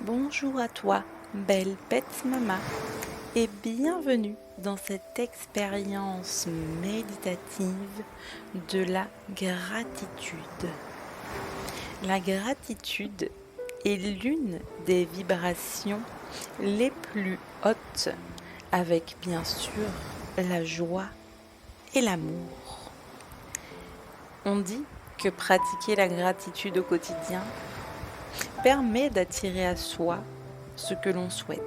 Bonjour à toi, belle pet mama, et bienvenue dans cette expérience méditative de la gratitude. La gratitude est l'une des vibrations les plus hautes, avec bien sûr la joie et l'amour. On dit que pratiquer la gratitude au quotidien permet d'attirer à soi ce que l'on souhaite.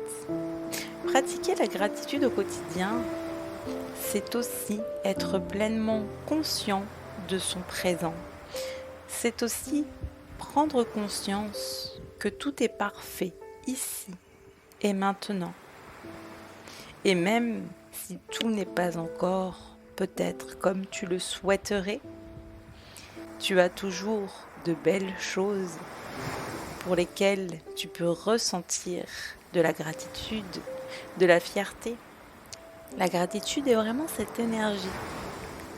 Pratiquer la gratitude au quotidien, c'est aussi être pleinement conscient de son présent. C'est aussi prendre conscience que tout est parfait ici et maintenant. Et même si tout n'est pas encore peut-être comme tu le souhaiterais, tu as toujours de belles choses pour lesquelles tu peux ressentir de la gratitude, de la fierté. La gratitude est vraiment cette énergie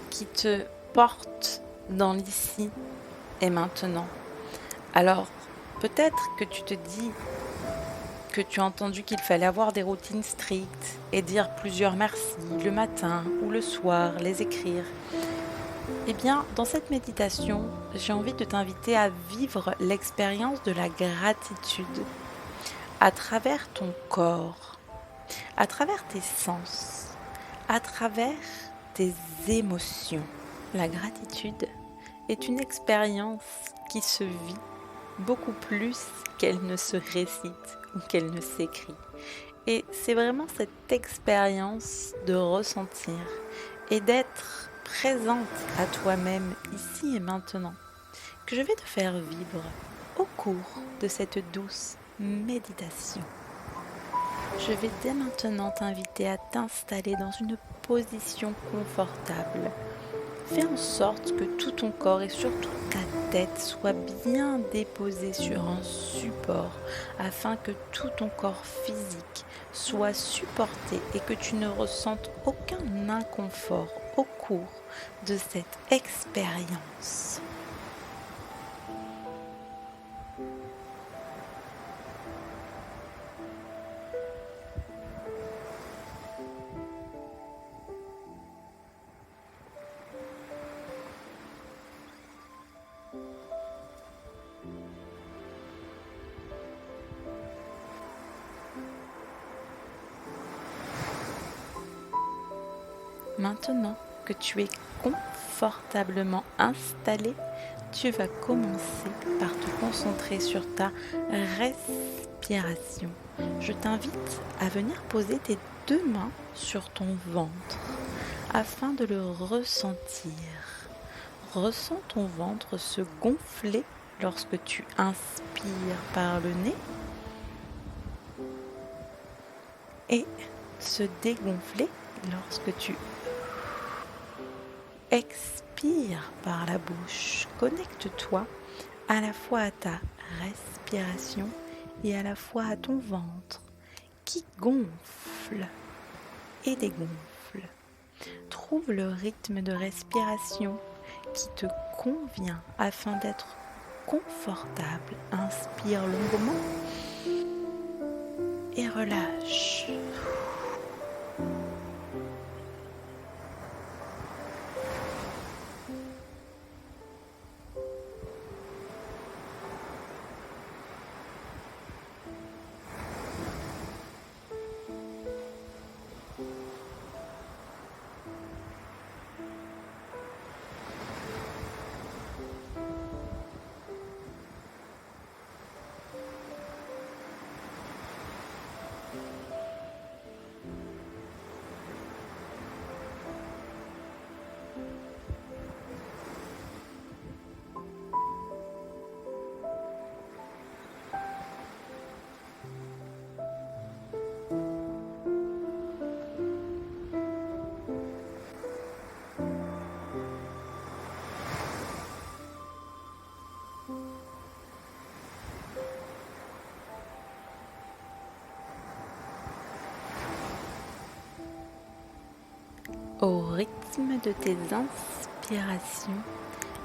qui te porte dans l'ici et maintenant. Alors, peut-être que tu te dis que tu as entendu qu'il fallait avoir des routines strictes et dire plusieurs merci le matin ou le soir, les écrire. Eh bien, dans cette méditation, j'ai envie de t'inviter à vivre l'expérience de la gratitude à travers ton corps, à travers tes sens, à travers tes émotions. La gratitude est une expérience qui se vit beaucoup plus qu'elle ne se récite ou qu'elle ne s'écrit. Et c'est vraiment cette expérience de ressentir et d'être présente à toi-même ici et maintenant que je vais te faire vivre au cours de cette douce méditation. Je vais dès maintenant t'inviter à t'installer dans une position confortable. Fais en sorte que tout ton corps et surtout ta tête soient bien déposés sur un support afin que tout ton corps physique soit supporté et que tu ne ressentes aucun inconfort au cours de cette expérience. Maintenant que tu es confortablement installé, tu vas commencer par te concentrer sur ta respiration. Je t'invite à venir poser tes deux mains sur ton ventre afin de le ressentir. Ressens ton ventre se gonfler lorsque tu inspires par le nez et se dégonfler lorsque tu expire par la bouche. Connecte-toi à la fois à ta respiration et à la fois à ton ventre qui gonfle et dégonfle. Trouve le rythme de respiration qui te convient afin d'être confortable. Inspire longuement et relâche. Au rythme de tes inspirations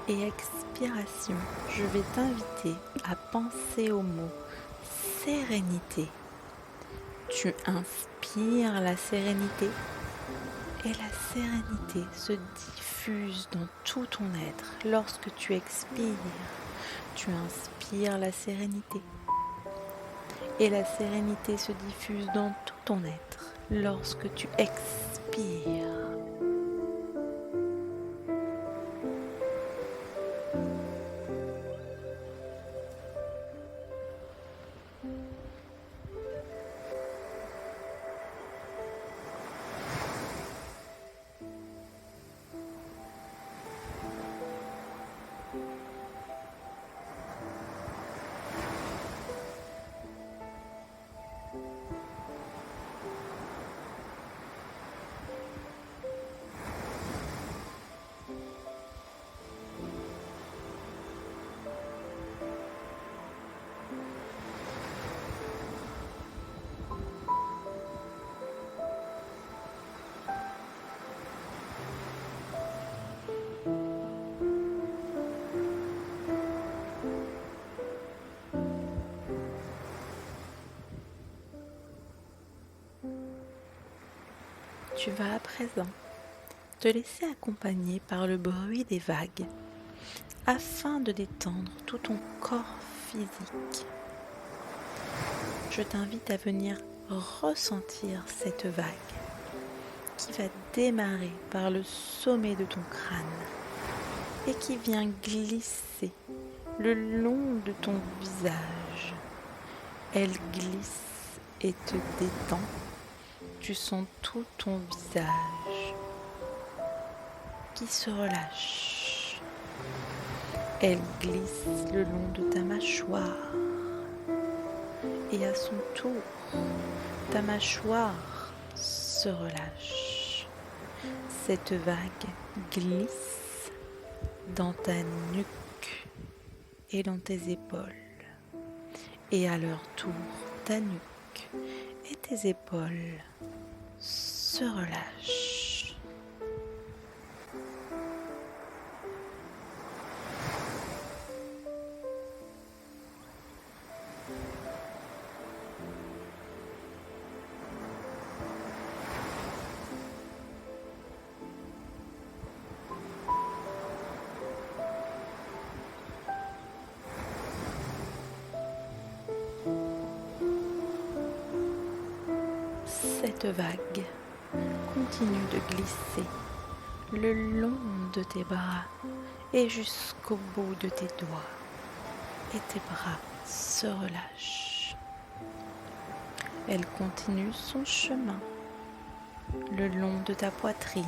et expirations, je vais t'inviter à penser au mot sérénité. Tu inspires la sérénité et la sérénité se diffuse dans tout ton être. Lorsque tu expires, tu inspires la sérénité et la sérénité se diffuse dans tout ton être. Lorsque tu expires, tu vas à présent te laisser accompagner par le bruit des vagues afin de détendre tout ton corps physique. Je t'invite à venir ressentir cette vague qui va démarrer par le sommet de ton crâne et qui vient glisser le long de ton visage. Elle glisse et te détend. Tu sens tout ton visage qui se relâche. Elle glisse le long de ta mâchoire. Et à son tour, ta mâchoire se relâche. Cette vague glisse dans ta nuque et dans tes épaules. Et à leur tour, ta nuque et tes épaules se relâchent. Cette vague continue de glisser le long de tes bras et jusqu'au bout de tes doigts. Et tes bras se relâchent. Elle continue son chemin le long de ta poitrine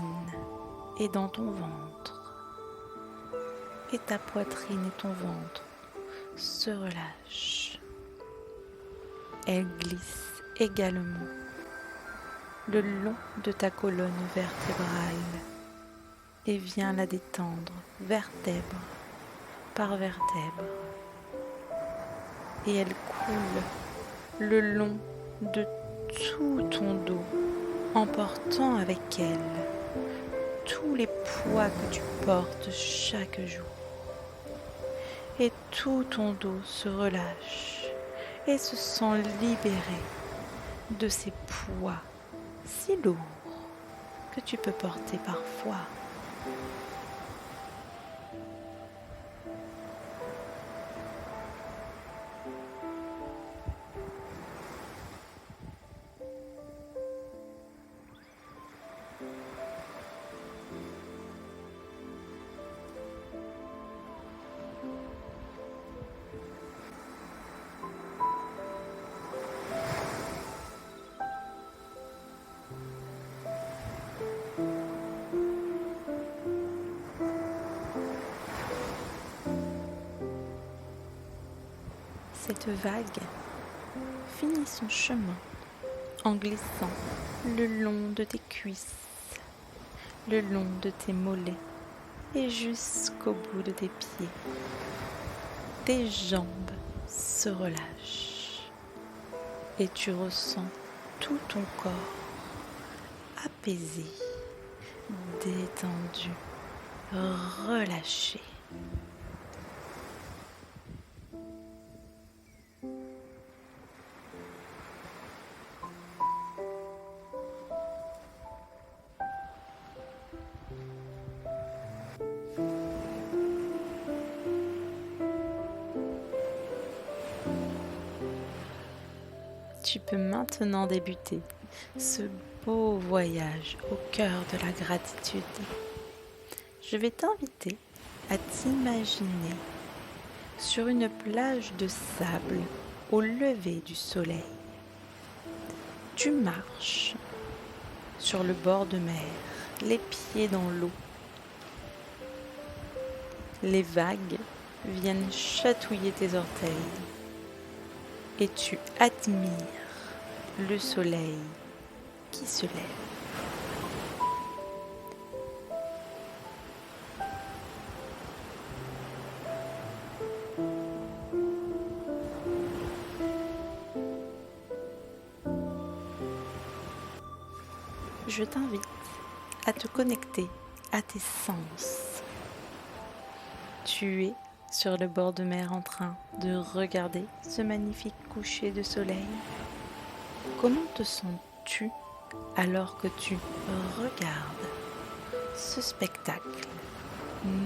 et dans ton ventre. Et ta poitrine et ton ventre se relâchent. Elle glisse également le long de ta colonne vertébrale et vient la détendre vertèbre par vertèbre. Et elle coule le long de tout ton dos, emportant avec elle tous les poids que tu portes chaque jour. Et tout ton dos se relâche et se sent libéré de ces poids si lourd que tu peux porter parfois. Cette vague finit son chemin en glissant le long de tes cuisses, le long de tes mollets et jusqu'au bout de tes pieds. Tes jambes se relâchent et tu ressens tout ton corps apaisé, détendu, relâché. tu peux maintenant débuter ce beau voyage au cœur de la gratitude. Je vais t'inviter à t'imaginer sur une plage de sable au lever du soleil. Tu marches sur le bord de mer, les pieds dans l'eau. Les vagues viennent chatouiller tes orteils et tu admires le soleil qui se lève. Je t'invite à te connecter à tes sens. Tu es sur le bord de mer en train de regarder ce magnifique coucher de soleil. Comment te sens-tu alors que tu regardes ce spectacle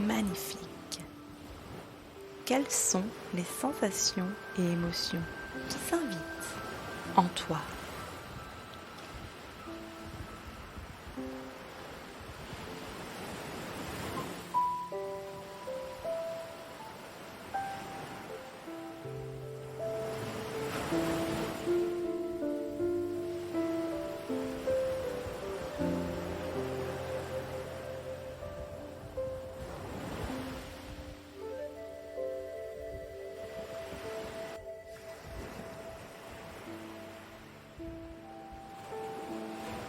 magnifique? Quelles sont les sensations et émotions qui s'invitent en toi?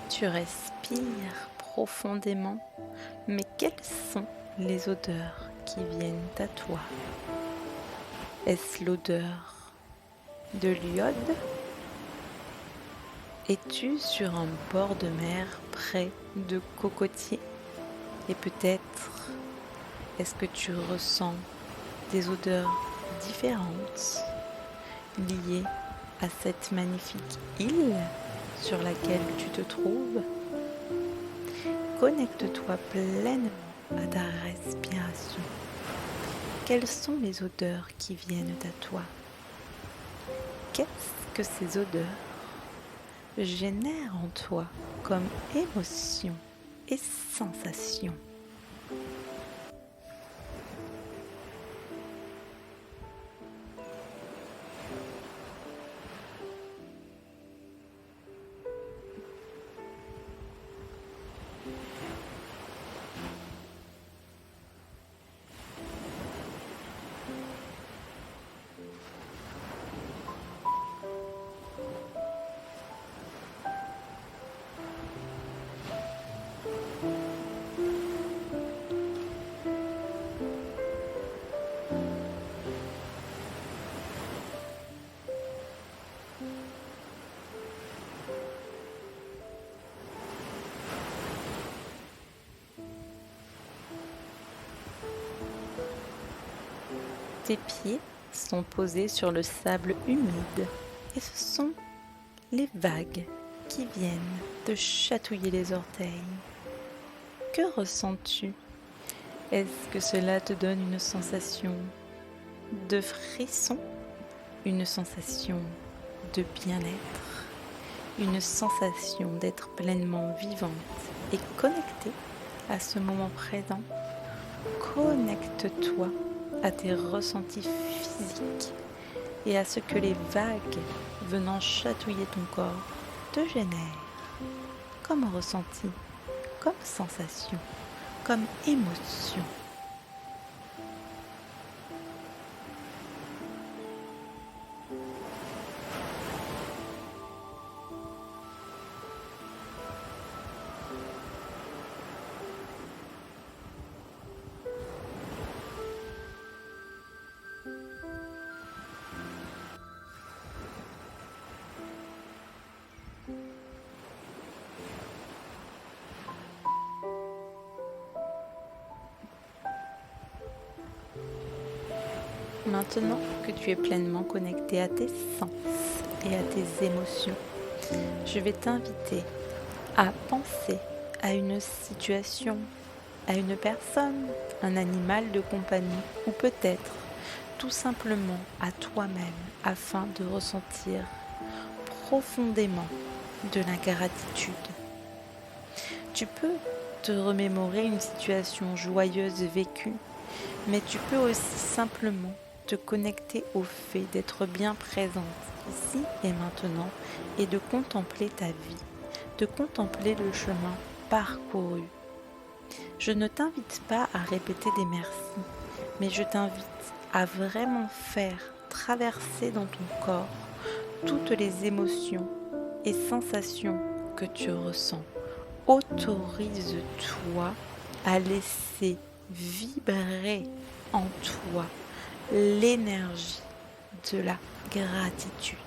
Tu respires profondément, mais quelles sont les odeurs qui viennent à toi? Est-ce l'odeur de l'iode? Es-tu sur un bord de mer près de cocotiers? Et peut-être, est-ce que tu ressens des odeurs différentes liées à cette magnifique île sur laquelle tu te trouves? Connecte-toi pleinement à ta respiration. Quelles sont les odeurs qui viennent à toi? Qu'est-ce que ces odeurs génèrent en toi comme émotion et sensation? Tes pieds sont posés sur le sable humide et ce sont les vagues qui viennent te chatouiller les orteils. Que ressens-tu? Est-ce que cela te donne une sensation de frisson, une sensation de bien-être, une sensation d'être pleinement vivante et connectée à ce moment présent? Connecte-toi à tes ressentis physiques et à ce que les vagues venant chatouiller ton corps te génèrent comme ressenti, comme sensation, comme émotion. Maintenant que tu es pleinement connecté à tes sens et à tes émotions, je vais t'inviter à penser à une situation, à une personne, un animal de compagnie ou peut-être tout simplement à toi-même afin de ressentir profondément de la gratitude. Tu peux te remémorer une situation joyeuse vécue, mais tu peux aussi simplement te connecter au fait d'être bien présente ici et maintenant et de contempler ta vie, de contempler le chemin parcouru. Je ne t'invite pas à répéter des merci, mais je t'invite à vraiment faire traverser dans ton corps toutes les émotions et sensations que tu ressens. Autorise-toi à laisser vibrer en toi l'énergie de la gratitude.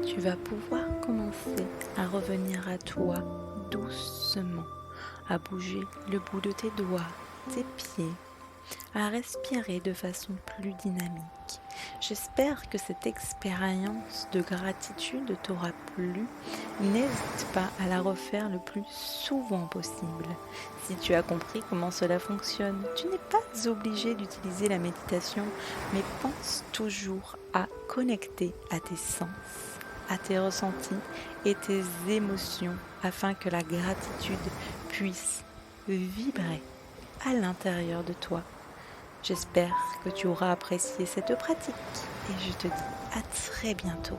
tu vas pouvoir commencer à revenir à toi doucement, à bouger le bout de tes doigts, tes pieds, à respirer de façon plus dynamique. J'espère que cette expérience de gratitude t'aura plu. N'hésite pas à la refaire le plus souvent possible. Si tu as compris comment cela fonctionne, tu n'es pas obligé d'utiliser la méditation, mais pense toujours à connecter à tes sens, à tes ressentis et tes émotions afin que la gratitude puisse vibrer à l'intérieur de toi. J'espère que tu auras apprécié cette pratique et je te dis à très bientôt.